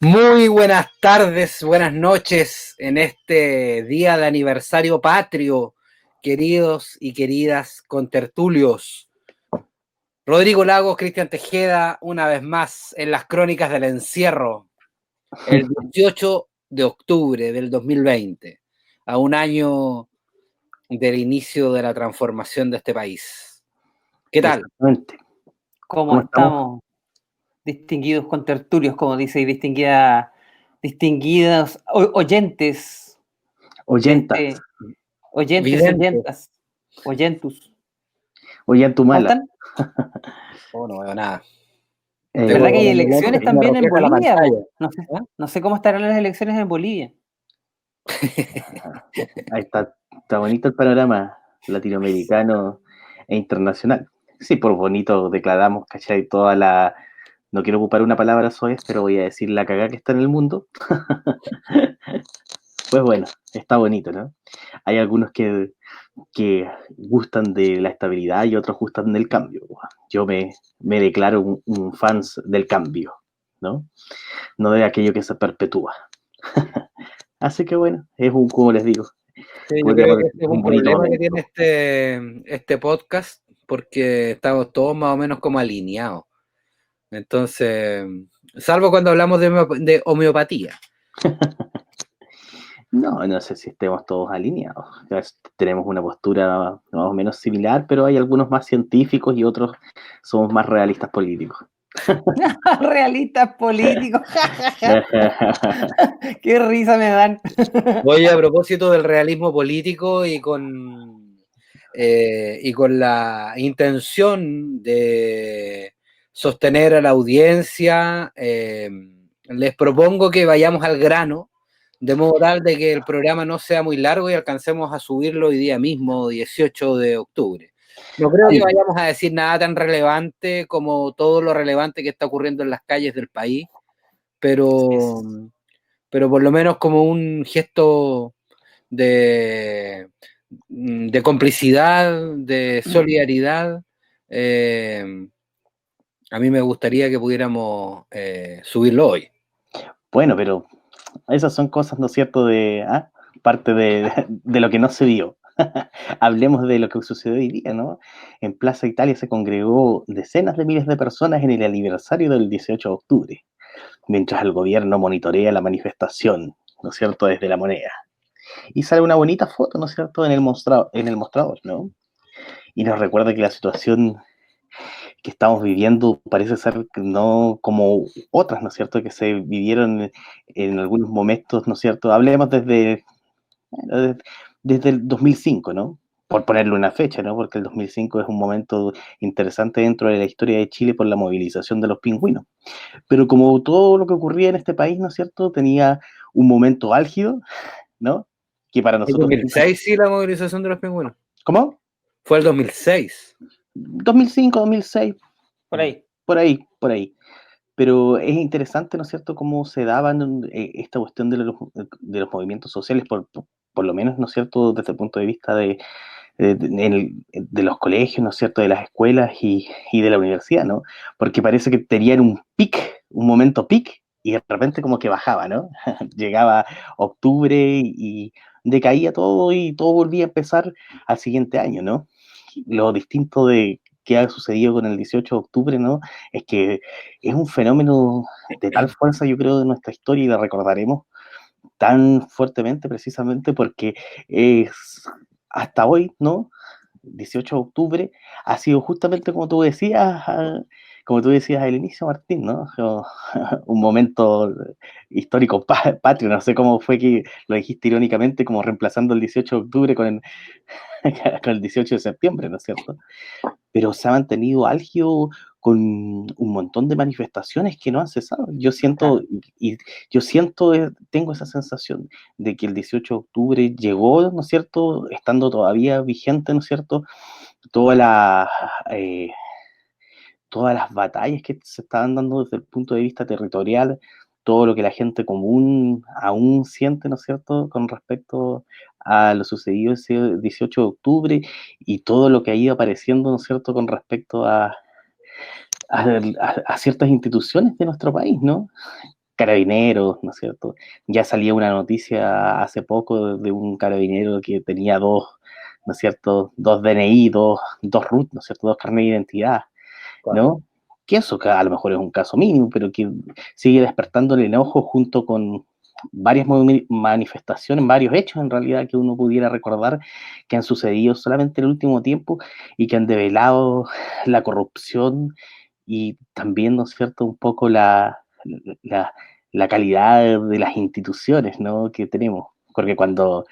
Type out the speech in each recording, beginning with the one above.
Muy buenas tardes, buenas noches en este día de aniversario patrio, queridos y queridas contertulios. Rodrigo Lagos, Cristian Tejeda, una vez más en las crónicas del encierro, el 18 de octubre del 2020, a un año del inicio de la transformación de este país. ¿Qué tal? Exactamente. ¿Cómo ¿Cómo estamos? estamos, distinguidos contertulios, como dice, y distinguidos oyentes de Oyentas, este, oyentes y Vidente. oyentus? ¿Cómo Oyentumala. están? Oh, no veo nada. ¿Verdad que hay Tengo elecciones y me también en refleja la Bolivia, pantalla. po? No sé cómo estarán las elecciones en Bolivia. Ahí está bonito el panorama latinoamericano e internacional. Sí, por bonito declaramos, ¿cachai? No quiero ocupar una palabra soez, pero voy a decir la cagada que está en el mundo. Pues bueno, está bonito, ¿no? Hay algunos que gustan de la estabilidad y otros gustan del cambio. Yo me declaro un fans del cambio, ¿no? No de aquello que se perpetúa. Así que bueno, como les digo, Sí, yo creo podríamos que decir este es un un bonito problema que tiene momento. este podcast, porque estamos todos más o menos como alineados. Entonces, salvo cuando hablamos de homeopatía. No sé si estemos todos alineados. Tenemos una postura más o menos similar, pero hay algunos más científicos y otros somos más realistas políticos. Realistas políticos, qué risa me dan. Oye, a propósito del realismo político y con la intención de sostener a la audiencia, les propongo que vayamos al grano, de modo tal de que el programa no sea muy largo y alcancemos a subirlo hoy día mismo, 18 de octubre. No creo que Sí, vayamos a decir nada tan relevante como todo lo relevante que está ocurriendo en las calles del país, pero, pero por lo menos como un gesto de complicidad, de solidaridad. A mí me gustaría que pudiéramos subirlo hoy. bueno, pero esas son cosas, ¿no es cierto?, parte de lo que no se vio. Hablemos de lo que sucedió hoy día, ¿no? En Plaza Italia se congregó decenas de miles de personas en el aniversario del 18 de octubre, mientras el gobierno monitorea la manifestación, ¿no es cierto?, desde la moneda. Y sale una bonita foto, ¿no es cierto?, en el mostrador, ¿no? Y nos recuerda que la situación que estamos viviendo parece ser no como otras, ¿no es cierto?, que se vivieron en algunos momentos, ¿no es cierto? Hablemos bueno, desde el 2005, ¿no? Por ponerle una fecha, ¿no? Porque el 2005 es un momento interesante dentro de la historia de Chile por la movilización de los pingüinos. Pero como todo lo que ocurría en este país, ¿no es cierto?, tenía un momento álgido, ¿no? Que para El nosotros... 2006 sí, la movilización de los pingüinos. ¿Cómo? Fue el 2006. 2005, 2006, Por ahí. por ahí. Pero es interesante, ¿no es cierto?, cómo se daban esta cuestión de los movimientos sociales, por lo menos, ¿no es cierto?, desde el punto de vista de los colegios, ¿no es cierto?, de las escuelas y de la universidad, ¿no? Porque parece que tenían un pic, un momento pic, y de repente como que bajaba, ¿no? Llegaba octubre y decaía todo y todo volvía a empezar al siguiente año, ¿no? Lo distinto de que ha sucedido con el 18 de octubre, ¿no? Es que es un fenómeno de tal fuerza, yo creo, de nuestra historia y la recordaremos tan fuertemente precisamente porque es hasta hoy, ¿no? 18 de octubre ha sido justamente como tú decías al inicio, Martín, ¿no? Un momento histórico patrio, no sé cómo fue que lo dijiste irónicamente, como reemplazando el 18 de octubre con el 18 de septiembre, ¿no es cierto? Pero se ha mantenido álgido con un montón de manifestaciones que no han cesado. Claro. Yo siento, tengo esa sensación de que el 18 de octubre llegó, ¿no es cierto?, estando todavía vigente, ¿no es cierto?, toda la, eh, todas las batallas que se estaban dando desde el punto de vista territorial, todo lo que la gente común aún siente, ¿no es cierto?, con respecto a lo sucedido ese 18 de octubre y todo lo que ha ido apareciendo, ¿no es cierto?, con respecto a ciertas instituciones de nuestro país, ¿no? carabineros, ¿no es cierto? Ya salía una noticia hace poco de un carabinero que tenía dos, ¿no es cierto? Dos DNI, dos RUT, ¿no es cierto? Dos carnet de identidad, ¿no? Que eso a lo mejor es un caso mínimo, pero que sigue despertando el enojo junto con varias manifestaciones, varios hechos en realidad que uno pudiera recordar que han sucedido solamente en el último tiempo y que han develado la corrupción y también, ¿no es cierto?, un poco la, la calidad de las instituciones, ¿no?, que tenemos. Porque cuando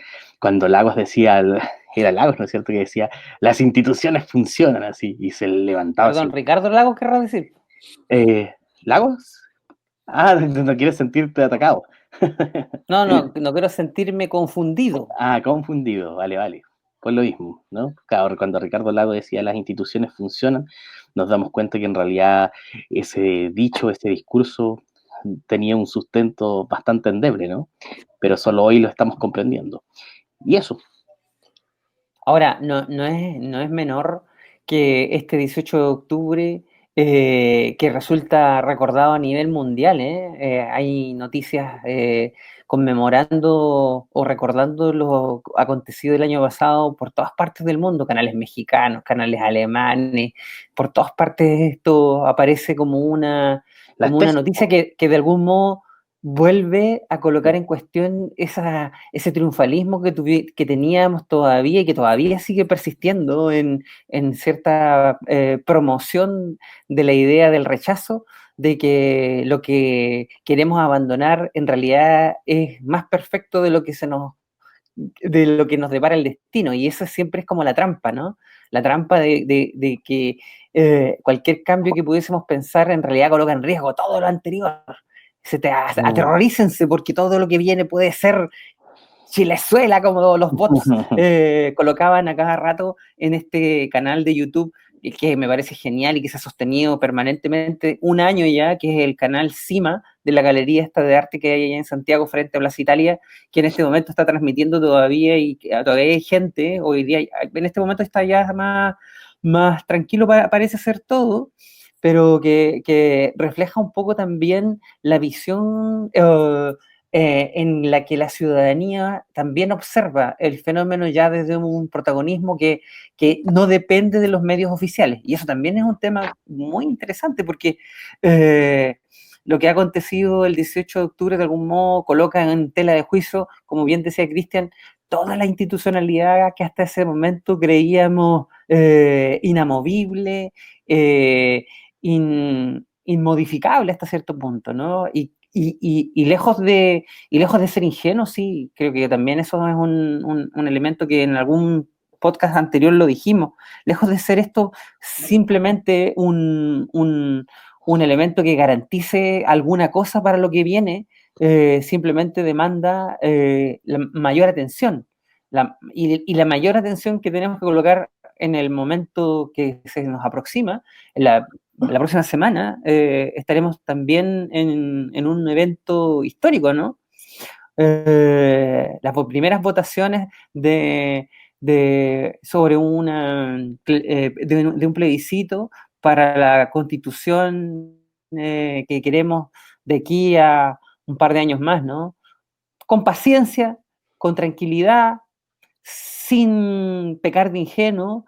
Lagos decía, era Lagos, ¿no es cierto?, que decía, las instituciones funcionan así, y se levantaba así. Perdón, Ricardo Lagos, querrás decir. ¿Lagos? Ah, no quieres sentirte atacado. No quiero sentirme confundido. Ah, confundido, vale. Pues lo mismo, ¿no? Claro, cuando Ricardo Lago decía las instituciones funcionan, nos damos cuenta que en realidad ese dicho, ese discurso tenía un sustento bastante endeble, ¿no? Pero solo hoy lo estamos comprendiendo. Y eso. Ahora, no es menor que este 18 de octubre, que resulta recordado a nivel mundial, hay noticias conmemorando o recordando lo acontecido el año pasado por todas partes del mundo, canales mexicanos, canales alemanes, por todas partes esto aparece como una noticia que de algún modo vuelve a colocar en cuestión ese triunfalismo que teníamos todavía y que todavía sigue persistiendo en cierta promoción de la idea del rechazo, de que lo que queremos abandonar en realidad es más perfecto de lo que nos depara el destino, y eso siempre es como la trampa, ¿no? La trampa de que cualquier cambio que pudiésemos pensar en realidad coloca en riesgo todo lo anterior. Aterrorícense porque todo lo que viene puede ser Chilezuela, como los bots colocaban a cada rato en este canal de YouTube, que me parece genial y que se ha sostenido permanentemente un año ya, que es el canal CIMA de la galería esta de arte que hay allá en Santiago frente a Plaza Italia, que en este momento está transmitiendo todavía y todavía hay gente, hoy día, en este momento está ya más tranquilo, parece ser todo, pero que refleja un poco también la visión en la que la ciudadanía también observa el fenómeno ya desde un protagonismo que no depende de los medios oficiales. Y eso también es un tema muy interesante porque lo que ha acontecido el 18 de octubre de algún modo coloca en tela de juicio, como bien decía Cristian, toda la institucionalidad que hasta ese momento creíamos inamovible, inmodificable hasta cierto punto, ¿no? Y lejos de ser ingenuo, sí, creo que también eso es un elemento que en algún podcast anterior lo dijimos, lejos de ser esto simplemente un elemento que garantice alguna cosa para lo que viene, simplemente demanda la mayor atención. Y la mayor atención que tenemos que colocar en el momento que se nos aproxima, en la próxima semana, estaremos también en un evento histórico, ¿no? Las primeras votaciones sobre de un plebiscito para la constitución que queremos de aquí a un par de años más, ¿no? Con paciencia, con tranquilidad, sin pecar de ingenuo,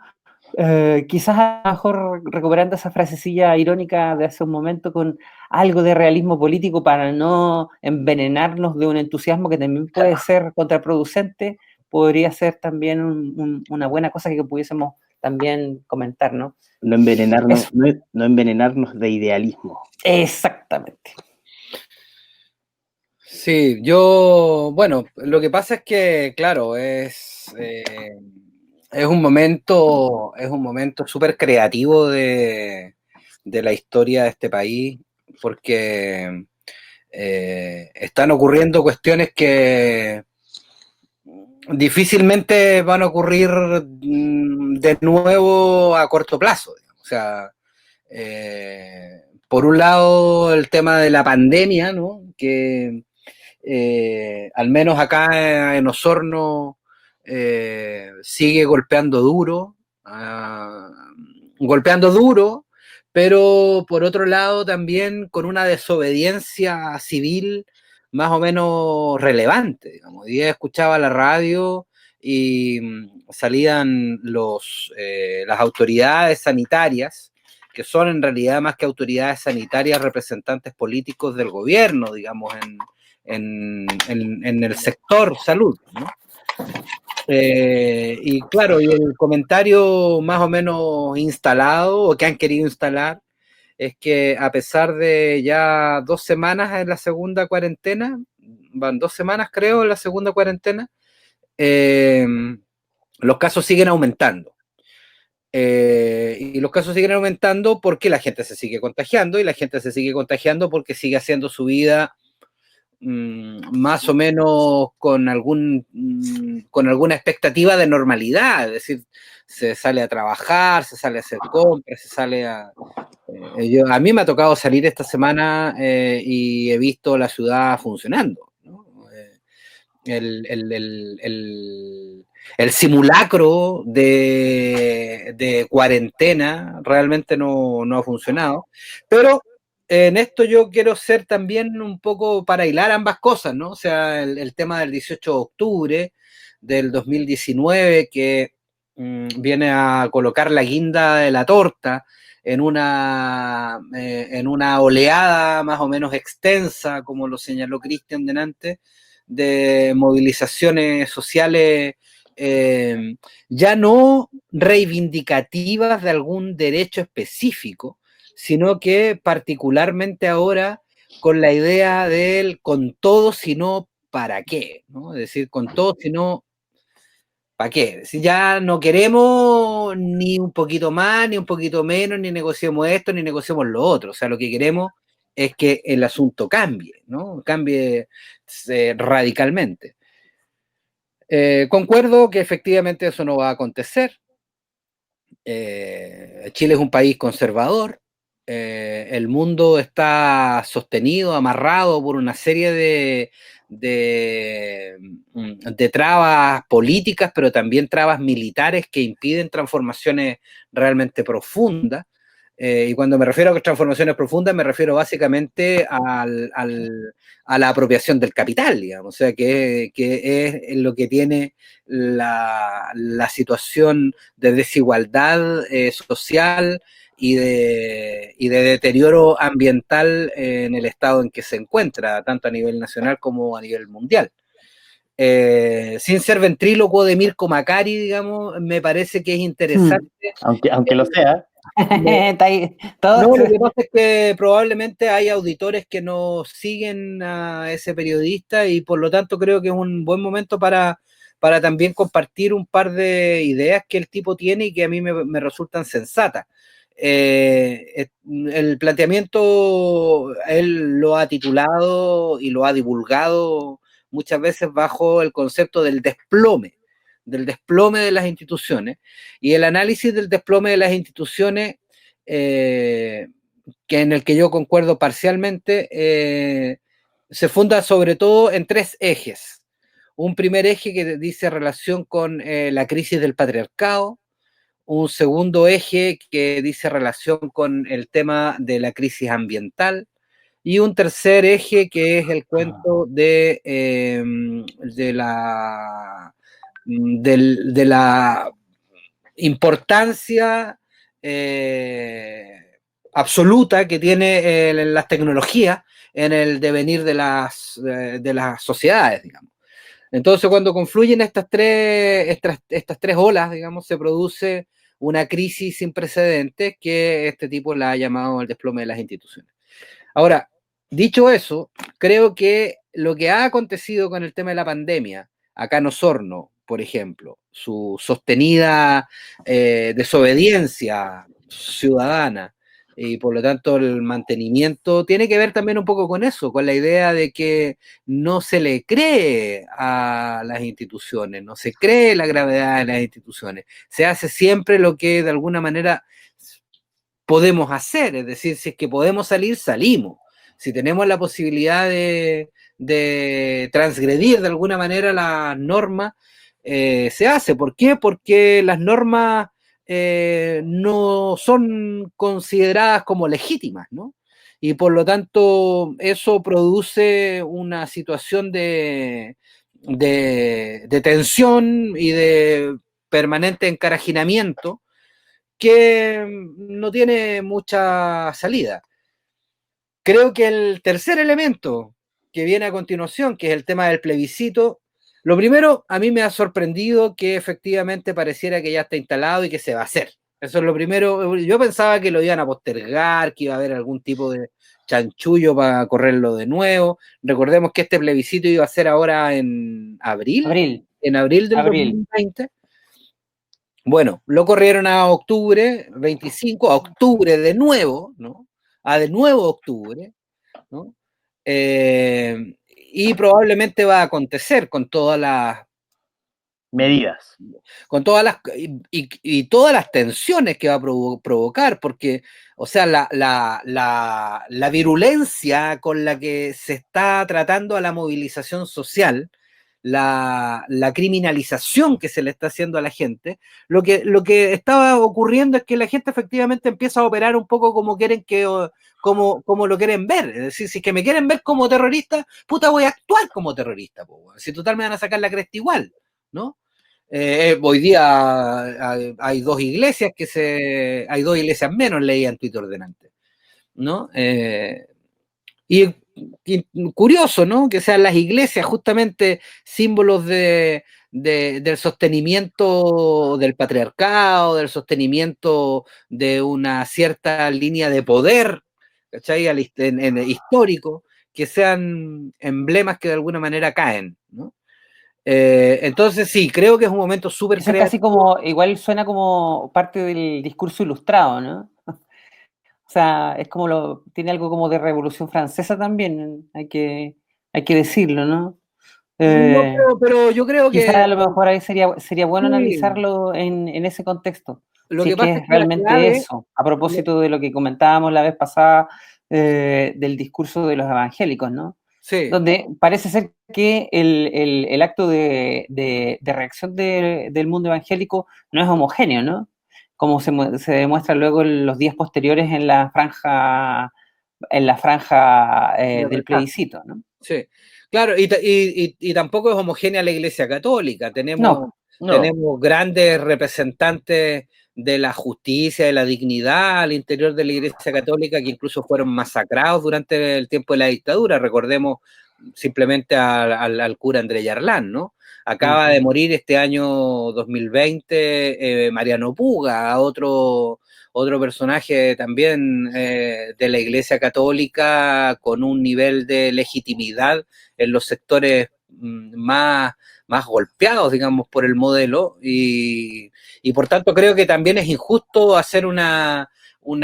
quizás a lo mejor recuperando esa frasecilla irónica de hace un momento con algo de realismo político para no envenenarnos de un entusiasmo que también puede ser contraproducente, podría ser también una buena cosa que pudiésemos también comentar, ¿no? No envenenarnos, no envenenarnos de idealismo. Exactamente. Sí, bueno, lo que pasa es que, claro, es un momento súper creativo de la historia de este país, porque están ocurriendo cuestiones que difícilmente van a ocurrir de nuevo a corto plazo. O sea, por un lado el tema de la pandemia, ¿no? Que al menos acá en Osorno sigue golpeando duro, pero por otro lado también con una desobediencia civil más o menos relevante, digamos. Hoy día escuchaba la radio y salían las autoridades sanitarias, que son en realidad más que autoridades sanitarias, representantes políticos del gobierno, digamos, en el sector salud, ¿no? Y claro, y el comentario más o menos instalado, o que han querido instalar, es que a pesar de ya 2 semanas en la segunda cuarentena, van 2 semanas creo en la segunda cuarentena, los casos siguen aumentando. Y los casos siguen aumentando porque la gente se sigue contagiando, y la gente se sigue contagiando porque sigue haciendo su vida más o menos con alguna expectativa de normalidad, es decir, se sale a trabajar, se sale a hacer compras, se sale a... a mí me ha tocado salir esta semana y he visto la ciudad funcionando, ¿no? El simulacro de cuarentena realmente no ha funcionado, pero en esto yo quiero ser también un poco para hilar ambas cosas, ¿no? O sea, el tema del 18 de octubre del 2019 que viene a colocar la guinda de la torta en una oleada más o menos extensa, como lo señaló Cristian delante, de movilizaciones sociales ya no reivindicativas de algún derecho específico, sino que particularmente ahora con la idea del con todo, sino para qué, ¿no? Es decir, con todo, sino ¿para qué? Si ya no queremos ni un poquito más, ni un poquito menos, ni negociemos esto, ni negociemos lo otro. O sea, lo que queremos es que el asunto cambie, ¿no? Cambie radicalmente. Concuerdo que efectivamente eso no va a acontecer. Chile es un país conservador. El mundo está sostenido, amarrado por una serie de trabas políticas, pero también trabas militares que impiden transformaciones realmente profundas. Y cuando me refiero a transformaciones profundas, me refiero básicamente a la apropiación del capital, digamos, o sea, que es lo que tiene la situación de desigualdad social y de deterioro ambiental en el estado en que se encuentra, tanto a nivel nacional como a nivel mundial. Sin ser ventrílocuo de Mirko Macari, digamos, me parece que es interesante. Aunque lo sea. No, lo que pasa es que probablemente hay auditores que no siguen a ese periodista y por lo tanto creo que es un buen momento para también compartir un par de ideas que el tipo tiene y que a mí me resultan sensatas. El planteamiento él lo ha titulado y lo ha divulgado muchas veces bajo el concepto del desplome de las instituciones, y el análisis del desplome de las instituciones, que en el que yo concuerdo parcialmente, se funda sobre todo en 3 ejes. Un primer eje que dice relación con la crisis del patriarcado, un segundo eje que dice relación con el tema de la crisis ambiental, y un tercer eje que es el cuento de la importancia absoluta que tiene las tecnologías en el devenir de las sociedades, digamos. Entonces, cuando confluyen estas tres olas, digamos, se produce una crisis sin precedentes que este tipo la ha llamado el desplome de las instituciones. Ahora, dicho eso, creo que lo que ha acontecido con el tema de la pandemia, acá en Osorno, por ejemplo, su sostenida desobediencia ciudadana y por lo tanto el mantenimiento, tiene que ver también un poco con eso, con la idea de que no se le cree a las instituciones, no se cree la gravedad de las instituciones, se hace siempre lo que de alguna manera podemos hacer, es decir, si es que podemos salir, salimos. Si tenemos la posibilidad de transgredir de alguna manera las normas, se hace. ¿Por qué? Porque las normas no son consideradas como legítimas, ¿no? Y por lo tanto eso produce una situación de tensión y de permanente encarajinamiento que no tiene mucha salida. Creo que el tercer elemento que viene a continuación, que es el tema del plebiscito, lo primero, a mí me ha sorprendido que efectivamente pareciera que ya está instalado y que se va a hacer. Eso es lo primero. Yo pensaba que lo iban a postergar, que iba a haber algún tipo de chanchullo para correrlo de nuevo. Recordemos que este plebiscito iba a ser ahora en abril del Abril. 2020. Bueno, lo corrieron a octubre 25, a octubre de nuevo, ¿no? A de nuevo octubre, ¿no? Y probablemente va a acontecer Medidas. con todas las y todas las tensiones que va a provocar, porque, o sea, la virulencia con la que se está tratando a la movilización social, la criminalización que se le está haciendo a la gente, lo que estaba ocurriendo es que la gente efectivamente empieza a operar un poco como quieren como lo quieren ver. Es decir, si es que me quieren ver como terrorista, puta, voy a actuar como terrorista. Si total me van a sacar la cresta igual, ¿no? Hoy día hay dos iglesias hay dos iglesias menos, leía en Twitter delante, ¿no? Y curioso, ¿no? Que sean las iglesias justamente símbolos del sostenimiento del patriarcado, del sostenimiento de una cierta línea de poder, ¿cachai? Histórico, que sean emblemas que de alguna manera caen, ¿no? Entonces sí, creo que es un momento súper Eso es creativo. casi como, igual suena como parte del discurso ilustrado, ¿no? O sea, es como tiene algo como de Revolución Francesa también, hay que decirlo, ¿no? No, pero yo creo Quizás que a lo mejor ahí sería bueno sí, analizarlo en ese contexto, lo si que es que pasa es es que la realmente clave, eso, a propósito de lo que comentábamos la vez pasada del discurso de los evangélicos, ¿no? sí, Donde parece ser que el acto de reacción del mundo evangélico no es homogéneo, ¿no? Como se demuestra luego en los días posteriores en la franja de del rechazo, plebiscito, ¿no? sí. Claro, y tampoco es homogénea la Iglesia Católica. No, No. Tenemos grandes representantes de la justicia, de la dignidad al interior de la Iglesia Católica que incluso fueron masacrados durante el tiempo de la dictadura. Recordemos simplemente al cura André Yarlán, ¿no? Acaba de morir este año 2020 Mariano Puga, otro personaje también de la Iglesia Católica con un nivel de legitimidad en los sectores más golpeados, digamos, por el modelo y por tanto creo que también es injusto hacer una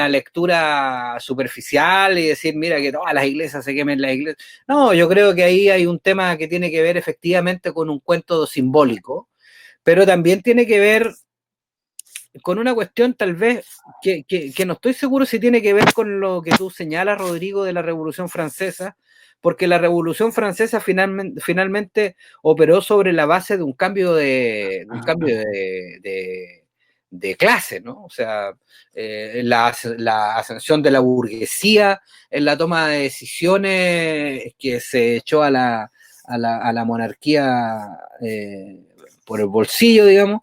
lectura superficial y decir, mira, que todas las iglesias se quemen las iglesias. No, yo creo que ahí hay un tema que tiene que ver efectivamente con un cuento simbólico, pero también tiene que ver con una cuestión tal vez que no estoy seguro si tiene que ver con lo que tú señalas, Rodrigo, de la Revolución Francesa, porque la Revolución Francesa finalmente operó sobre la base de un cambio de clase, ¿no? O sea, la ascensión de la burguesía en la toma de decisiones que se echó a la monarquía por el bolsillo, digamos,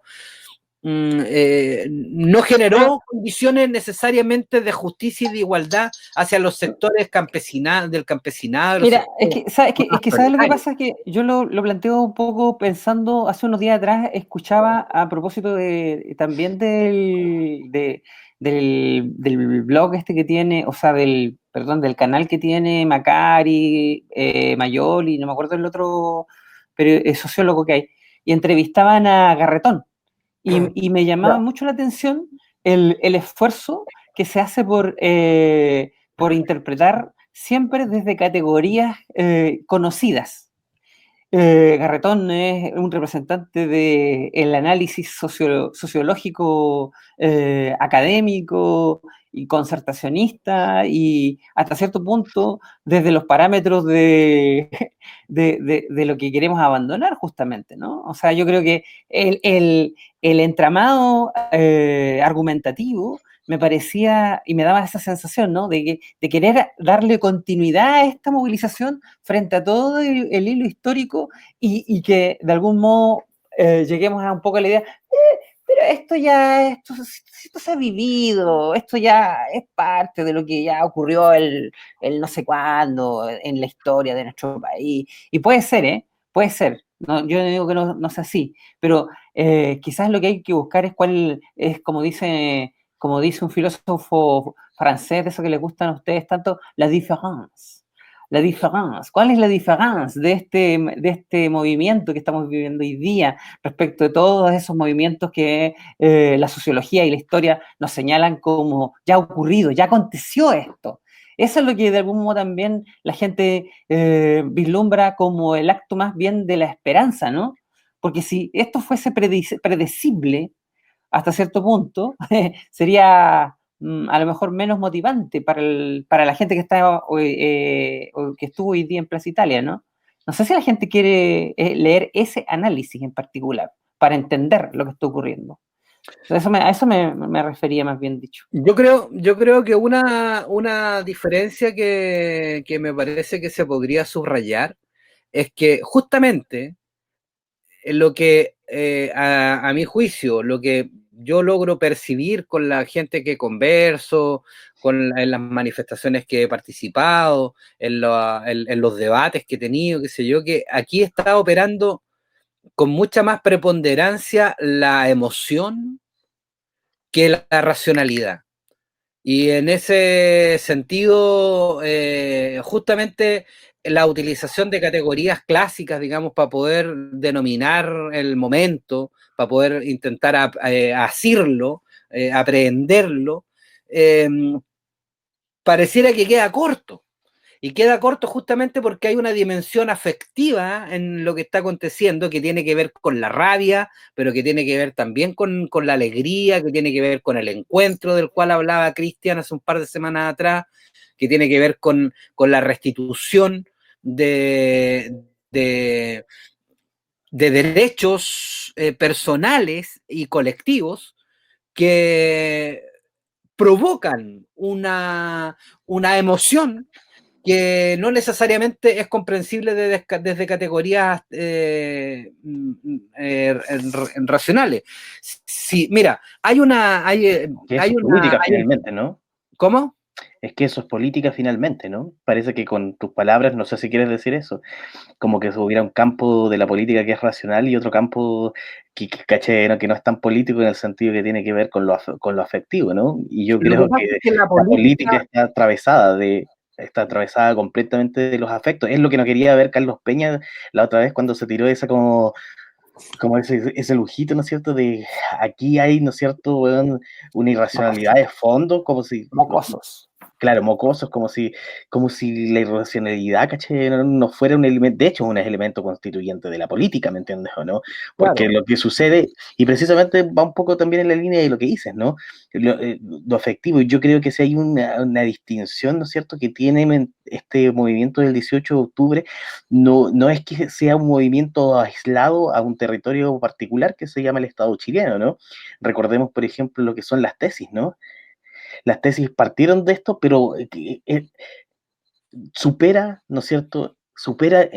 no generó condiciones necesariamente de justicia y de igualdad hacia los sectores del campesinado, de los mira, sectores es más que ¿sabes lo que proletarios. pasa? Que yo lo planteo un poco pensando, hace unos días atrás escuchaba a propósito también del blog este que tiene, o sea, perdón, del canal que tiene Macari, Mayoli, no me acuerdo el otro pero, sociólogo que hay, y entrevistaban a Garretón, y me llamaba mucho la atención el esfuerzo que se hace por interpretar siempre desde categorías conocidas. Garretón es un representante del análisis sociológico académico y concertacionista y hasta cierto punto desde los parámetros de lo que queremos abandonar justamente, ¿no? O sea, yo creo que el entramado argumentativo me parecía y me daba esa sensación, ¿no? De querer darle continuidad a esta movilización frente a todo el hilo histórico y que de algún modo lleguemos a un poco a la idea, pero esto se ha vivido, esto ya es parte de lo que ya ocurrió el no sé cuándo en la historia de nuestro país. Y puede ser, ¿eh? Puede ser. No, yo no digo que no sea así, pero quizás lo que hay que buscar es cuál es, como dice un filósofo francés, de eso que les gustan a ustedes tanto, la différence. La différence. ¿Cuál es la différence de este movimiento que estamos viviendo hoy día respecto de todos esos movimientos que la sociología y la historia nos señalan como ya ha ocurrido, ya aconteció esto? Eso es lo que de algún modo también la gente vislumbra como el acto más bien de la esperanza, ¿no? Porque si esto fuese predecible hasta cierto punto, sería a lo mejor menos motivante para la gente que está o que estuvo hoy día en Plaza Italia, ¿no? No sé si la gente quiere leer ese análisis en particular para entender lo que está ocurriendo. A eso me refería más bien dicho. Yo creo que una diferencia que me parece que se podría subrayar es que justamente lo que, a mi juicio, lo que yo logro percibir con la gente que converso, en las manifestaciones que he participado, en los debates que he tenido, qué sé yo, que aquí está operando con mucha más preponderancia la emoción que la racionalidad. Y en ese sentido, justamente la utilización de categorías clásicas, digamos, para poder denominar el momento, para poder intentar asirlo, aprehenderlo, eh, pareciera que queda corto. Y queda corto justamente porque hay una dimensión afectiva en lo que está aconteciendo que tiene que ver con la rabia, pero que tiene que ver también con la alegría, que tiene que ver con el encuentro del cual hablaba Cristian hace un par de semanas atrás, que tiene que ver con la restitución de derechos personales y colectivos que provocan una emoción que no necesariamente es comprensible desde categorías racionales. Sí, mira, Que eso es política finalmente, ¿no? ¿Cómo? Es que eso es política finalmente, ¿no? Parece que con tus palabras, no sé si quieres decir eso, como que hubiera un campo de la política que es racional y otro campo caché, ¿no? Que no es tan político en el sentido que tiene que ver con lo afectivo, ¿no? Y yo Lo que creo pasa que es que la la política política... está atravesada completamente de los afectos. Es lo que no quería ver Carlos Peña la otra vez cuando se tiró esa como ese lujito, ¿no es cierto? De aquí hay, ¿no es cierto? Bueno, una irracionalidad de fondo, como si... Mocosos. Claro, mocosos, como si la irracionalidad, ¿cachai? No fuera un elemento, de hecho, es un elemento constituyente de la política, ¿me entiendes o no? Porque Claro. lo que sucede, y precisamente va un poco también en la línea de lo que dices, ¿no? Lo afectivo, y yo creo que si hay una distinción, ¿no es cierto?, que tiene este movimiento del 18 de octubre, no es que sea un movimiento aislado a un territorio particular que se llama el Estado chileno, ¿no? Recordemos, por ejemplo, lo que son las tesis, ¿no? Las tesis partieron de esto, pero supera, ¿no es cierto? Supera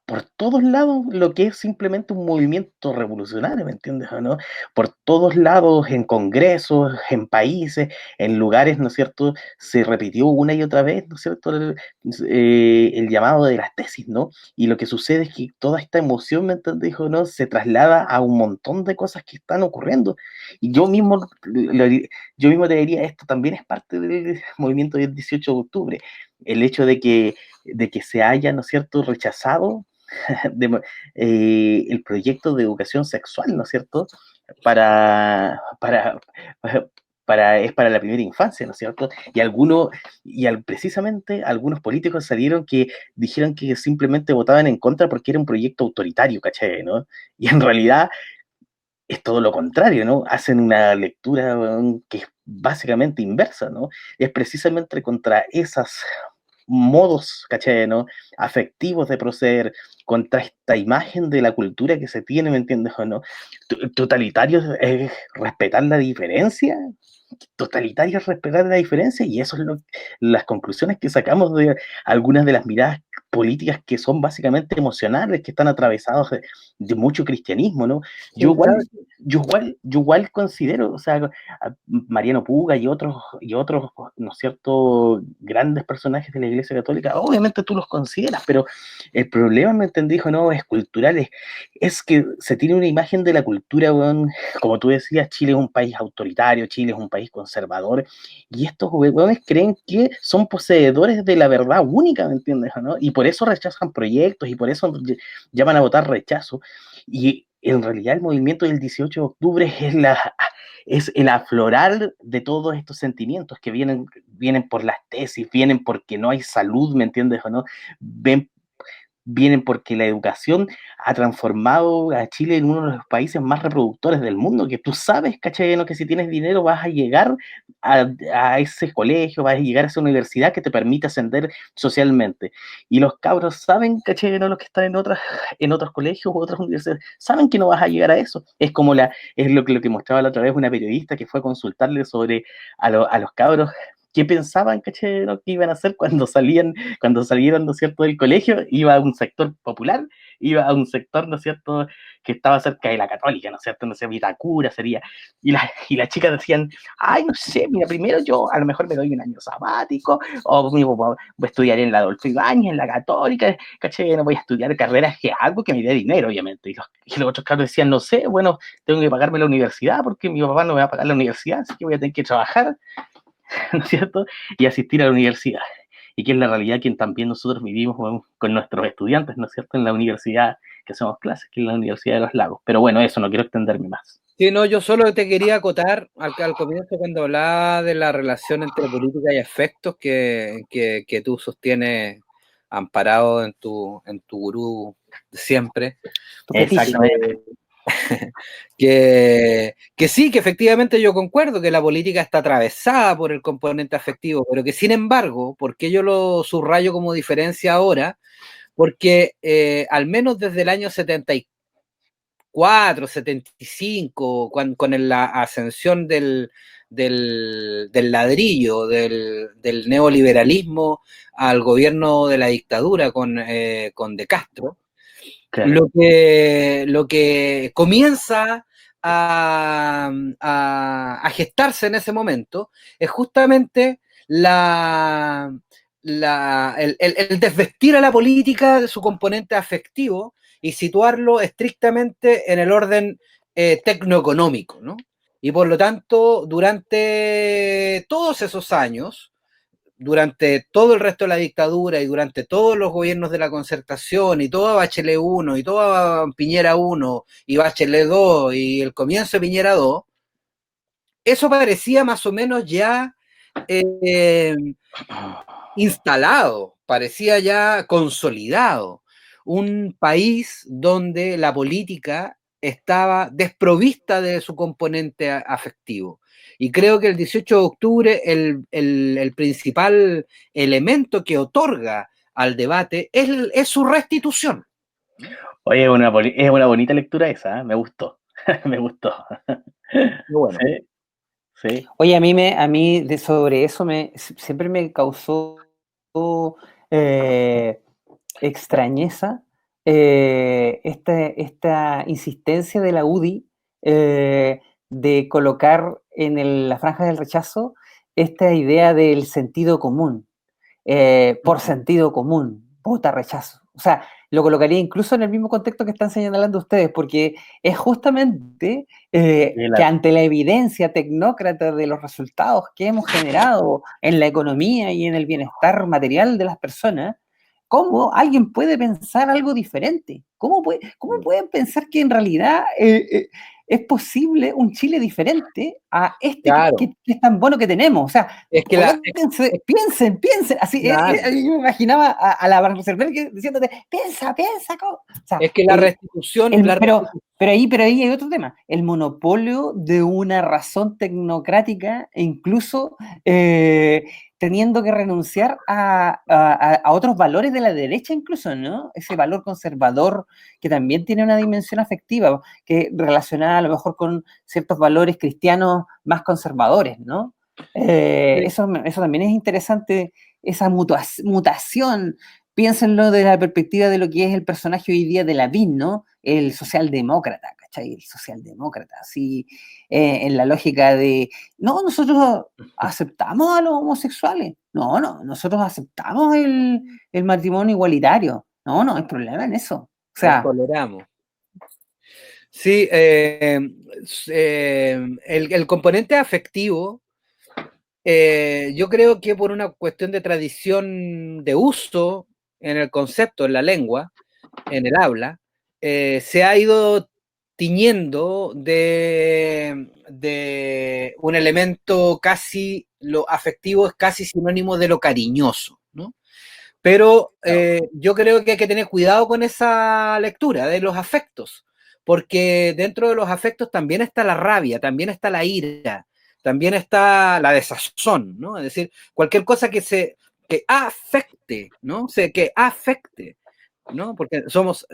por todos lados lo que es simplemente un movimiento revolucionario, ¿me entiendes o no? Por todos lados, en congresos, en países, en lugares, ¿no es cierto? Se repitió una y otra vez, ¿no es cierto? El llamado de las tesis, ¿no? Y lo que sucede es que toda esta emoción, ¿me entiendes o no? Se traslada a un montón de cosas que están ocurriendo. Y yo mismo te diría, esto también es parte del movimiento del 18 de octubre. El hecho de que se haya, ¿no es cierto?, rechazado de, el proyecto de educación sexual, ¿no es cierto? Para, para, es para la primera infancia, ¿no es cierto? Precisamente algunos políticos salieron que dijeron que simplemente votaban en contra porque era un proyecto autoritario, ¿cachai? ¿No? Y en realidad es todo lo contrario, ¿no? Hacen una lectura que es básicamente inversa, ¿no? Es precisamente contra esos modos, ¿cachai? ¿No? Afectivos de proceder, contra esta imagen de la cultura que se tiene, ¿me entiendes o no? Totalitario es respetar la diferencia, totalitario es respetar la diferencia, y eso es las conclusiones que sacamos de algunas de las miradas políticas que son básicamente emocionales, que están atravesados de mucho cristianismo, ¿no? Yo Sí, igual, claro. yo igual considero, o sea, Mariano Puga y otros, ¿no es cierto?, grandes personajes de la Iglesia Católica, obviamente tú los consideras, pero el problema, ¿me entendí, hijo? No, es cultural, es que se tiene una imagen de la cultura, weón, como tú decías, Chile es un país autoritario, Chile es un país conservador, y estos weones creen que son poseedores de la verdad única, ¿me entiendes, no? Y por eso rechazan proyectos, y por eso llaman a votar rechazo, y en realidad el movimiento del 18 de octubre es el aflorar de todos estos sentimientos que vienen por las tesis, vienen porque no hay salud, ¿me entiendes o no? Vienen porque la educación ha transformado a Chile en uno de los países más reproductores del mundo, que tú sabes, ¿cachai? ¿No? Que si tienes dinero vas a llegar a ese colegio, vas a llegar a esa universidad que te permite ascender socialmente. Y los cabros saben, ¿cachai? ¿No? Los que están en otros colegios u otras universidades, saben que no vas a llegar a eso. Es lo que mostraba la otra vez una periodista que fue a consultarle sobre a los cabros qué pensaban, ¿cachai? ¿No? Que iban a hacer cuando salieron, ¿no es cierto?, del colegio. Iba a un sector popular, iba a un sector, ¿no es cierto?, que estaba cerca de la Católica, ¿no es cierto?, no sé, Vitacura sería, y las chicas decían, ay, no sé, mira, primero yo a lo mejor me doy un año sabático, o voy a estudiar en la Adolfo Ibáñez, en la Católica, ¿cachai? No voy a estudiar carreras que algo que me dé dinero, obviamente, y los otros cabros decían, no sé, bueno, tengo que pagarme la universidad, porque mi papá no me va a pagar la universidad, así que voy a tener que trabajar, ¿no es cierto?, y asistir a la universidad, y que es la realidad que también nosotros vivimos con nuestros estudiantes, ¿no es cierto?, en la universidad que hacemos clases, que es la Universidad de los Lagos. Pero bueno, eso, no quiero extenderme más. Sí, no, yo solo te quería acotar al comienzo cuando hablaba de la relación entre política y afectos que tú sostienes amparado en tu gurú de siempre. Exactamente. Que sí, que efectivamente yo concuerdo que la política está atravesada por el componente afectivo, pero que sin embargo, ¿por qué yo lo subrayo como diferencia ahora? Porque al menos desde el año 74, 75, con la ascensión del ladrillo, del neoliberalismo al gobierno de la dictadura con De Castro, Claro. lo que comienza a gestarse en ese momento es justamente el desvestir a la política de su componente afectivo y situarlo estrictamente en el orden tecnoeconómico, ¿no? Y por lo tanto, durante todos esos años, durante todo el resto de la dictadura y durante todos los gobiernos de la Concertación y toda Bachelet 1 y toda Piñera 1 y Bachelet 2 y el comienzo de Piñera 2, eso parecía más o menos ya instalado, parecía ya consolidado. Un país donde la política estaba desprovista de su componente afectivo. Y creo que el 18 de octubre el principal elemento que otorga al debate es su restitución. Oye, es una bonita lectura esa, ¿eh? Me gustó, me gustó. Bueno. Sí, sí. Oye, a mí sobre eso siempre me causó extrañeza esta insistencia de la UDI de colocar en la franja del rechazo esta idea del sentido común. Por sentido común, vota rechazo. O sea, lo colocaría incluso en el mismo contexto que están señalando ustedes, porque es justamente que ante la evidencia tecnócrata de los resultados que hemos generado en la economía y en el bienestar material de las personas, ¿cómo alguien puede pensar algo diferente? ¿Cómo pueden pensar que en realidad es posible un Chile diferente a este Claro. que es tan bueno que tenemos? O sea, es que piensen. Así, claro. yo me imaginaba a la Barcelona diciéndote, piensa. O sea, es que la restitución, Pero ahí hay otro tema, el monopolio de una razón tecnocrática e incluso teniendo que renunciar a otros valores de la derecha incluso, ¿no? Ese valor conservador que también tiene una dimensión afectiva, que relacionada a lo mejor con ciertos valores cristianos más conservadores, ¿no? Eso también es interesante, esa mutación. Piénsenlo desde la perspectiva de lo que es el personaje hoy día de Lavín, ¿no? El socialdemócrata, ¿cachai? El socialdemócrata, así, en la lógica de, no, nosotros aceptamos a los homosexuales, no, nosotros aceptamos el matrimonio igualitario, no hay problema en eso. O Los sea, toleramos. Sí, el componente afectivo, yo creo que por una cuestión de tradición de uso en el concepto, en la lengua, en el habla, se ha ido tiñendo de un elemento casi, lo afectivo es casi sinónimo de lo cariñoso, ¿no? Pero yo creo que hay que tener cuidado con esa lectura de los afectos, porque dentro de los afectos también está la rabia, también está la ira, también está la desazón, ¿no? Es decir, cualquier cosa que afecte, ¿no? O sea, que afecte, ¿no? Porque somos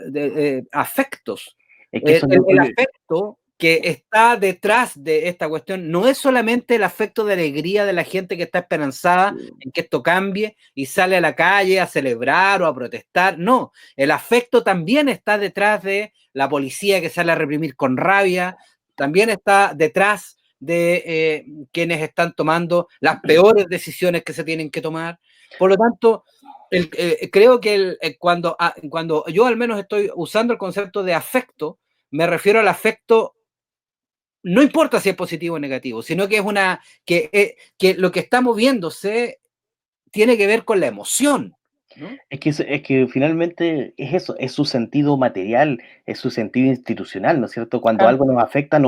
afectos. Es que eso El afecto que está detrás de esta cuestión no es solamente el afecto de alegría de la gente que está esperanzada en que esto cambie y sale a la calle a celebrar o a protestar. No, el afecto también está detrás de la policía que sale a reprimir con rabia, también está detrás de quienes están tomando las peores decisiones que se tienen que tomar. Por lo tanto, creo que cuando yo al menos estoy usando el concepto de afecto, me refiero al afecto, no importa si es positivo o negativo, sino que que lo que está moviéndose tiene que ver con la emoción, ¿no? Es que finalmente es eso, es su sentido material, es su sentido institucional, ¿no es cierto? Cuando claro. algo nos afecta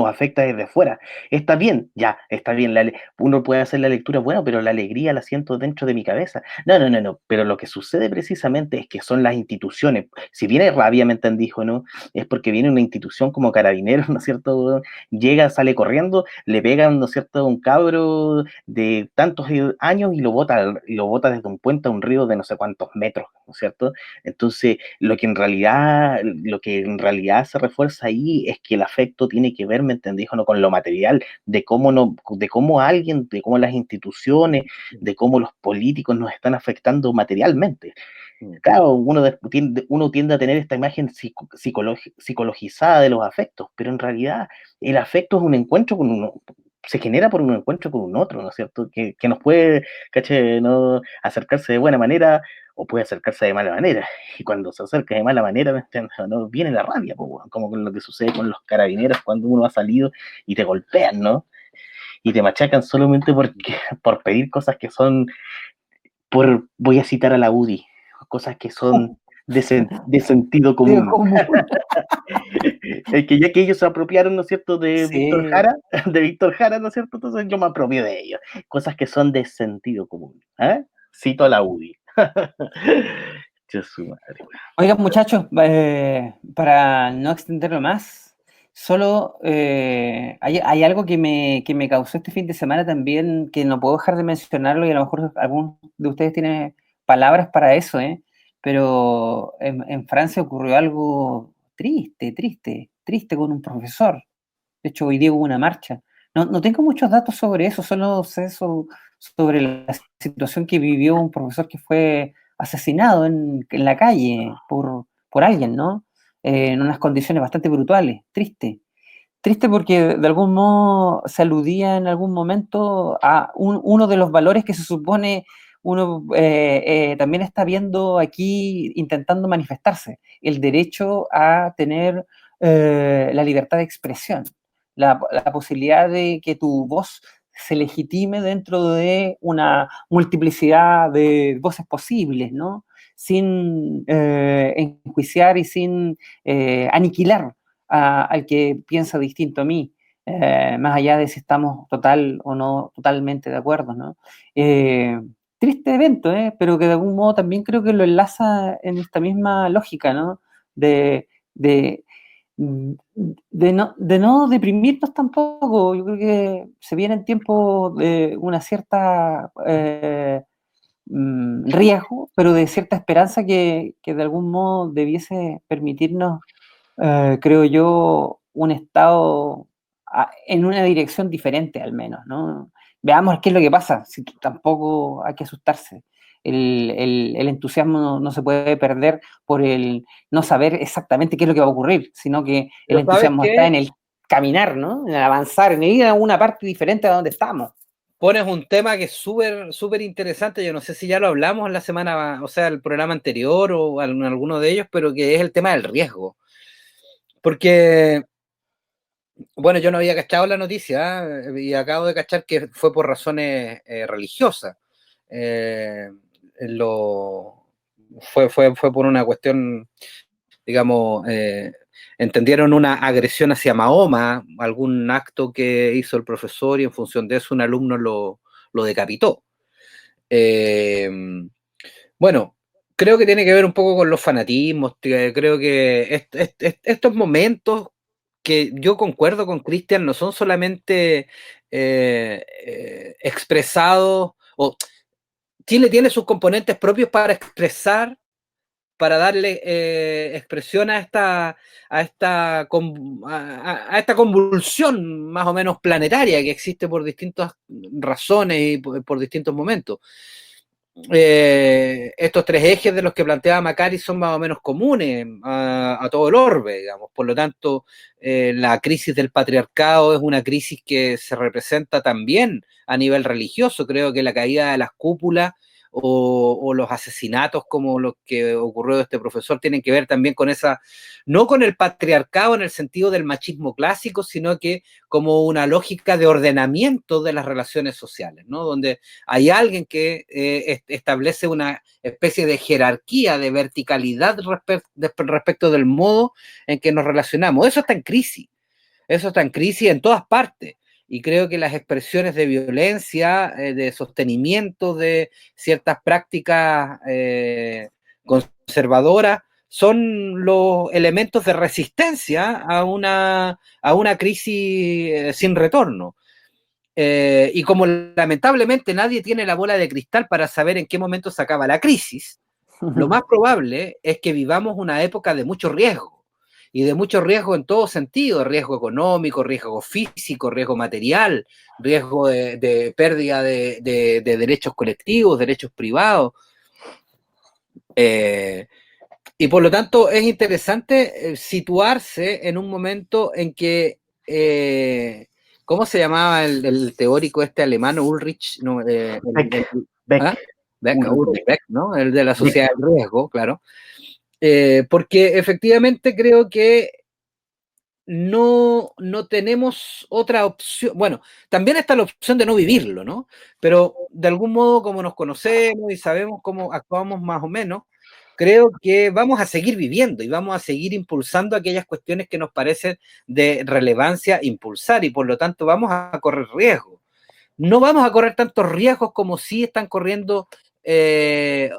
desde fuera. Está bien, ya, está bien, uno puede hacer la lectura, bueno, pero la alegría la siento dentro de mi cabeza. No, pero lo que sucede precisamente es que son las instituciones. Si viene rabia, ¿me entendí, no? Es porque viene una institución como Carabineros, ¿no es cierto? Llega, sale corriendo, le pegan, ¿no es cierto?, a un cabro de tantos años y lo bota desde un puente a un río de no sé cuántos metros, ¿no es cierto? Entonces, lo que en realidad se refuerza ahí es que el afecto tiene que ver, ¿me entendés, no?, con lo material, de cómo de cómo las instituciones, de cómo los políticos nos están afectando materialmente. Claro, uno tiende a tener esta imagen psicologizada de los afectos, pero en realidad el afecto es un encuentro con uno, se genera por un encuentro con un otro, ¿no es cierto? Que nos puede, ¿caché?, no acercarse de buena manera o puede acercarse de mala manera. Y cuando se acerca de mala manera, ¿no?, viene la rabia, como con lo que sucede con los carabineros cuando uno ha salido y te golpean, ¿no? Y te machacan solamente por pedir cosas que son, voy a citar a la UDI, cosas que son de sentido Digo, común. ¿cómo? Es que ya que ellos se apropiaron, ¿no es cierto?, de Víctor Sí. Jara, ¿no es cierto? Entonces yo me apropio de ellos. Cosas que son de sentido común. ¿Eh? Cito a la UDI. Dios su madre. Oigan, muchachos, para no extenderlo más, solo hay algo que me causó este fin de semana también, que no puedo dejar de mencionarlo y a lo mejor algunos de ustedes tienen palabras para eso, ¿eh? Pero en Francia ocurrió algo triste con un profesor. De hecho, hoy día hubo una marcha. No tengo muchos datos sobre eso, solo sé sobre la situación que vivió un profesor que fue asesinado en la calle por alguien, ¿no? En unas condiciones bastante brutales. Triste porque de algún modo se aludía en algún momento a uno de los valores que se supone uno también está viendo aquí intentando manifestarse, el derecho a tener la libertad de expresión, la posibilidad de que tu voz se legitime dentro de una multiplicidad de voces posibles, ¿no? Sin enjuiciar y sin aniquilar al que piensa distinto a mí, más allá de si estamos total o no totalmente de acuerdo, ¿no? Triste evento, pero que de algún modo también creo que lo enlaza en esta misma lógica, ¿no? De, de no deprimirnos tampoco. Yo creo que se vienen tiempos de una cierta riesgo, pero de cierta esperanza que de algún modo debiese permitirnos, creo yo, un estado en una dirección diferente al menos, ¿no? Veamos qué es lo que pasa, si tampoco hay que asustarse. El entusiasmo no se puede perder por el no saber exactamente qué es lo que va a ocurrir, sino que el Pero ¿sabes entusiasmo qué? está en el caminar, ¿no? En el avanzar, en ir a una parte diferente a donde estamos. Pones un tema que es súper interesante. Yo no sé si ya lo hablamos en la semana, o sea, el programa anterior o en alguno de ellos, pero que es el tema del riesgo. Porque, bueno, yo no había cachado la noticia, y acabo de cachar que fue por razones religiosas. Eh, lo, fue por una cuestión, digamos, entendieron una agresión hacia Mahoma, algún acto que hizo el profesor y en función de eso un alumno lo decapitó. Bueno, creo que tiene que ver un poco con los fanatismos. Creo que estos momentos que yo concuerdo con Cristian no son solamente expresados, o Chile tiene sus componentes propios para expresar, para darle expresión a esta convulsión más o menos planetaria que existe por distintas razones y por distintos momentos. Estos tres ejes de los que planteaba Macari son más o menos comunes a todo el orbe, digamos. Por lo tanto, la crisis del patriarcado es una crisis que se representa también a nivel religioso. Creo que la caída de las cúpulas o los asesinatos como los que ocurrió de este profesor tienen que ver también con esa, no con el patriarcado en el sentido del machismo clásico, sino que como una lógica de ordenamiento de las relaciones sociales, ¿no? Donde hay alguien que establece una especie de jerarquía, de verticalidad respecto del modo en que nos relacionamos. Eso está en crisis en todas partes. Y creo que las expresiones de violencia, de sostenimiento de ciertas prácticas conservadoras, son los elementos de resistencia a una crisis sin retorno. Y como lamentablemente nadie tiene la bola de cristal para saber en qué momento se acaba la crisis, lo más probable es que vivamos una época de mucho riesgo, y de mucho riesgo en todo sentido: riesgo económico, riesgo físico, riesgo material, riesgo de pérdida de derechos colectivos, derechos privados. Y por lo tanto es interesante situarse en un momento en que, ¿cómo se llamaba el teórico este alemán, Ulrich? No, Beck. ¿ah? Ulrich Beck, ¿no? El de la sociedad del riesgo, claro. Porque efectivamente creo que no tenemos otra opción. Bueno, también está la opción de no vivirlo, ¿no? Pero de algún modo, como nos conocemos y sabemos cómo actuamos más o menos, creo que vamos a seguir viviendo y vamos a seguir impulsando aquellas cuestiones que nos parecen de relevancia impulsar, y por lo tanto vamos a correr riesgos. No vamos a correr tantos riesgos como sí están corriendo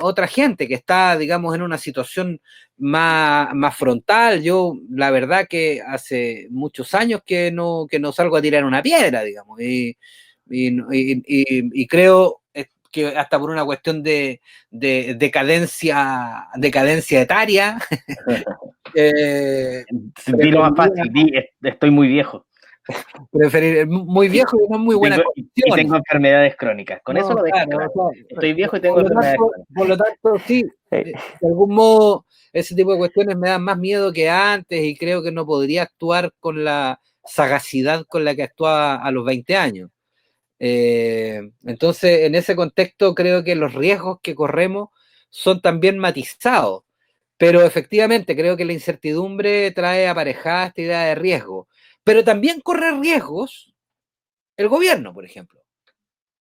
otra gente que está, digamos, en una situación más frontal. Yo, la verdad que hace muchos años que no salgo a tirar una piedra, digamos, y creo que hasta por una cuestión de decadencia etaria. Dilo más fácil, estoy muy viejo. Preferir muy viejo y no muy buena condición. Y tengo enfermedades crónicas. Con eso lo dejo claro. Estoy viejo y tengo enfermedades crónicas. Por lo tanto, sí, de algún modo, ese tipo de cuestiones me dan más miedo que antes, y creo que no podría actuar con la sagacidad con la que actuaba a los 20 años. Entonces, en ese contexto, creo que los riesgos que corremos son también matizados. Pero efectivamente, creo que la incertidumbre trae aparejada esta idea de riesgo. Pero también corre riesgos el gobierno, por ejemplo.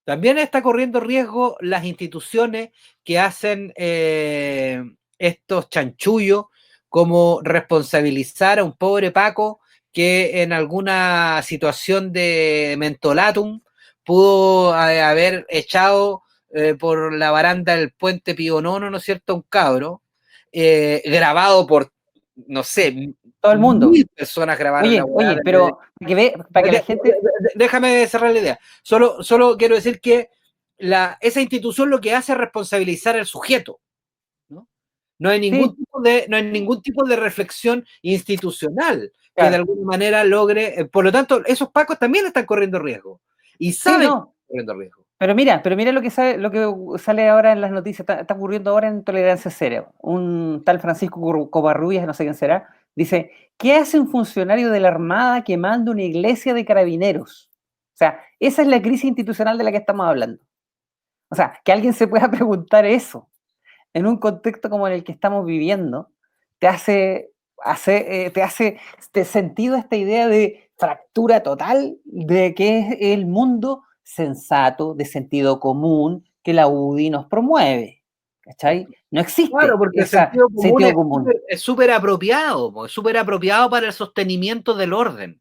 También está corriendo riesgo las instituciones que hacen estos chanchullos, como responsabilizar a un pobre Paco que en alguna situación de mentolatum pudo haber echado por la baranda del puente Pío IX, ¿no es cierto?, un cabro, grabado por no sé, Todo el mundo. 1000 personas grabaron la weá. Oye, pero para que la gente... Déjame cerrar la idea. Solo quiero decir que esa institución lo que hace es responsabilizar al sujeto. No hay ningún, Sí, no hay ningún tipo de reflexión institucional que de claro. alguna manera logre. Por lo tanto, esos pacos también están corriendo riesgo. Y Sí, saben que no. están corriendo riesgo. Pero mira lo que sale ahora en las noticias, está ocurriendo ahora en Tolerancia Cero. Un tal Francisco Covarrubias, no sé quién será, dice, ¿qué hace un funcionario de la Armada quemando una iglesia de carabineros? O sea, esa es la crisis institucional de la que estamos hablando. O sea, que alguien se pueda preguntar eso en un contexto como en el que estamos viviendo, te hace sentido esta idea de fractura total de que es el mundo sensato, de sentido común, que la UDI nos promueve. ¿Cachai? No Claro, existe porque el ese sentido común sentido común. es súper apropiado, es súper apropiado para el sostenimiento del orden.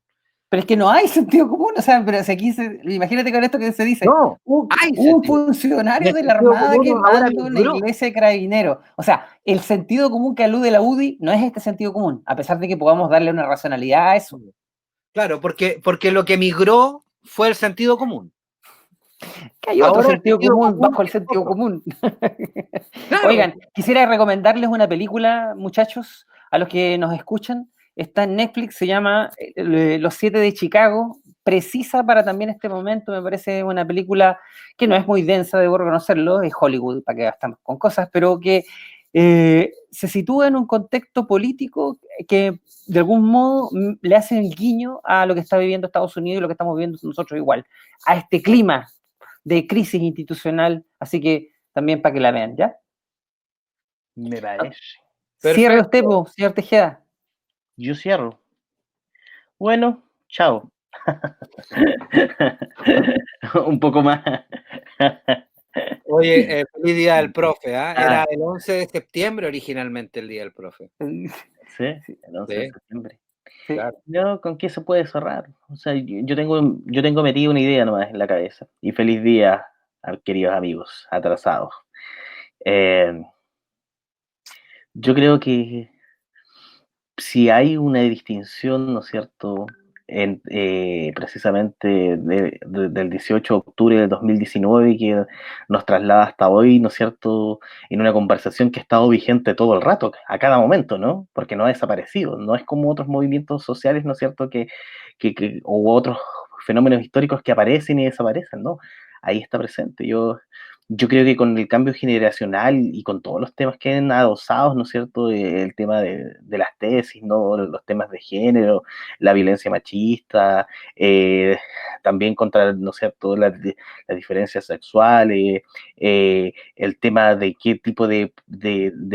Pero es que no hay sentido común, o sea, pero si aquí imagínate con esto que se dice, No, un, hay un sentido. funcionario El de la sentido Armada común ahora quemando una migró. iglesia de carabineros. O sea, el sentido común que alude la UDI no es este sentido común, a pesar de que podamos darle una racionalidad a eso. Claro, porque lo que migró fue el sentido común. Que hay otro Ahora el sentido sentido común común bajo el es sentido otro. común. Claro. Oigan, quisiera recomendarles una película, muchachos, a los que nos escuchan. Está en Netflix, se llama Los Siete de Chicago. Precisa para también este momento, me parece una película que no es muy densa, debo reconocerlo, es Hollywood, para que gastamos con cosas, pero que se sitúa en un contexto político que de algún modo le hace el guiño a lo que está viviendo Estados Unidos y lo que estamos viviendo nosotros igual, a este clima de crisis institucional, así que también para que la vean, ¿ya? Me parece. Cierre usted, Perfecto. señor Tejeda. Yo cierro. Bueno, chao. Un poco más. Oye, feliz día del profe, ¿ah? Era Ah, el 11 de septiembre originalmente el día del profe. sí, el 11 de Sí, septiembre. Sí. claro. No, ¿con qué se puede cerrar? O sea, yo tengo metido una idea nomás en la cabeza. Y feliz día a queridos amigos atrasados. Eh, yo creo que si hay una distinción, ¿no es cierto?, precisamente del 18 de octubre del 2019 que nos traslada hasta hoy, ¿no es cierto?, en una conversación que ha estado vigente todo el rato, a cada momento, ¿no? Porque no ha desaparecido, no es como otros movimientos sociales, ¿no es cierto?, u otros fenómenos históricos que aparecen y desaparecen, ¿no? Ahí está presente. Yo creo que con el cambio generacional y con todos los temas que han adosados, ¿no es cierto? El tema de las tesis, ¿no? Los temas de género, la violencia machista, también contra, ¿no es cierto?, las diferencias sexuales, el tema de qué tipo de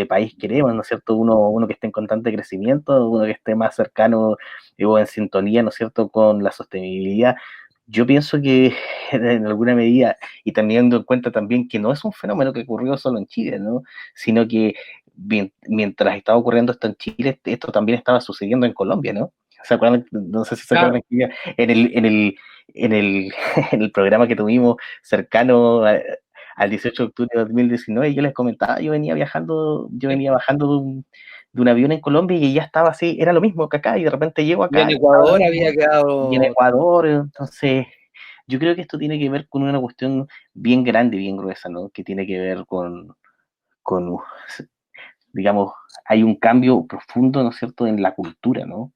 país queremos, ¿no es cierto? Uno que esté en constante crecimiento, uno que esté más cercano o en sintonía, ¿no es cierto?, con la sostenibilidad. Yo pienso que en alguna medida, y teniendo en cuenta también que no es un fenómeno que ocurrió solo en Chile, ¿no? Sino que mientras estaba ocurriendo esto en Chile, esto también estaba sucediendo en Colombia, ¿no? ¿Se acuerdan? No sé si se Claro. acuerdan que en el, en el programa que tuvimos cercano al 18 de octubre de 2019, yo les comentaba, yo venía bajando de un avión en Colombia y ya estaba así, era lo mismo que acá, y de repente llego Y en acá y estaba lo Ecuador había mismo, y en quedado. Ecuador, entonces yo creo que esto tiene que ver con una cuestión bien grande, bien gruesa, ¿no? Que tiene que ver con, digamos, hay un cambio profundo, ¿no es cierto?, en la cultura, ¿no?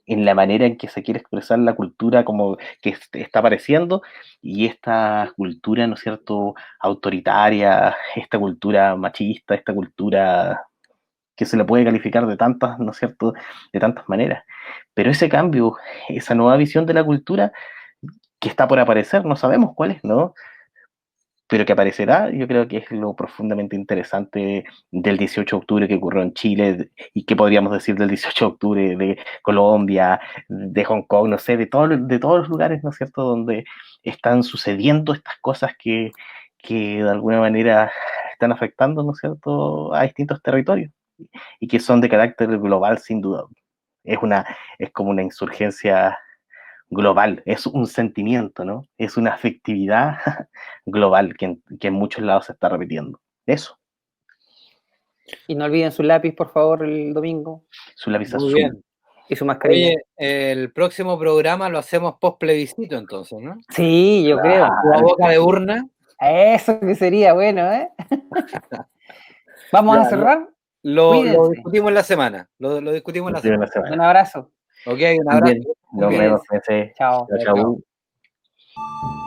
En la manera en que se quiere expresar la cultura como que está apareciendo, y esta cultura, ¿no es cierto?, autoritaria, esta cultura machista, esta cultura que se le puede calificar de tantas, ¿no es cierto?, de tantas maneras. Pero ese cambio, esa nueva visión de la cultura que está por aparecer, no sabemos cuál es, ¿no? Pero que aparecerá, yo creo que es lo profundamente interesante del 18 de octubre que ocurrió en Chile, y qué podríamos decir del 18 de octubre de Colombia, de Hong Kong, no sé, de todos los lugares, ¿no es cierto?, donde están sucediendo estas cosas que de alguna manera están afectando, ¿no es cierto?, a distintos territorios, y que son de carácter global sin duda. Es como una insurgencia global, es un sentimiento, ¿no? Es una afectividad global que en muchos lados se está repitiendo. Eso. Y no olviden su lápiz, por favor, el domingo. Su lápiz Muy azul. bien. Y su mascarilla. Oye, el próximo programa lo hacemos post plebiscito entonces, ¿no? Sí, yo creo. La boca de urna. Eso que sería bueno, ¿eh? Vamos Ya, a cerrar. Lo Cuídense. discutimos en la semana. Lo discutimos en la semana. Un abrazo. Ok, un abrazo. Bien, nos Cuídense. vemos. Cuídense. Chao. Chao, chao.